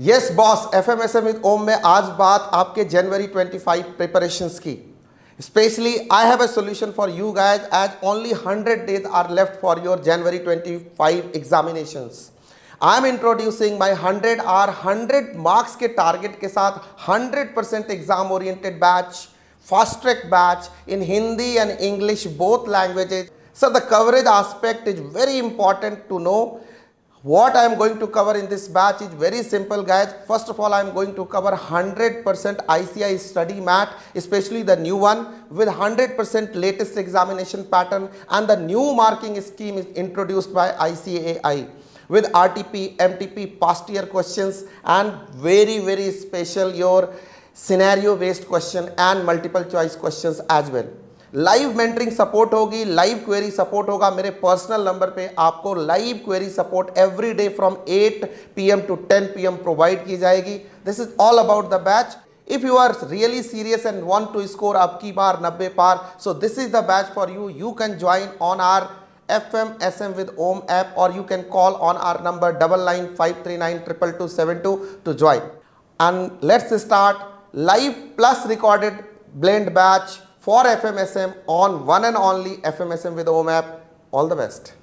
Yes boss, FMSM with ओम में आज बात आपके जनवरी 25 प्रिपरेशंस की. Especially, I have a solution for you guys as only 100 days are left for your January 25 examinations. I am introducing my 100 or 100 marks के target के साथ 100% exam oriented batch, fast track batch in Hindi and English both languages. So the coverage aspect is very important to know. What I am going to cover in this batch is very simple guys. First of all, I am going to cover 100% ICAI study mat, especially the new one with 100% latest examination pattern, and the new marking scheme is introduced by ICAI with RTP, MTP, past year questions, and very special your scenario based question and multiple choice questions as well. Live mentoring support होगी, live query support होगा. मेरे personal number पे आपको live query support every day from 8 PM to 10 PM provide की जाएगी. This is all about the batch. If you are really serious and want to score अब की बार 90 पार, so this is the batch for you. You can join on our FMSM with Om app, or you can call on our number 9953922272 to join. And let's start live plus recorded blend batch for FMSM on one and only FMSM with Om app. All the best.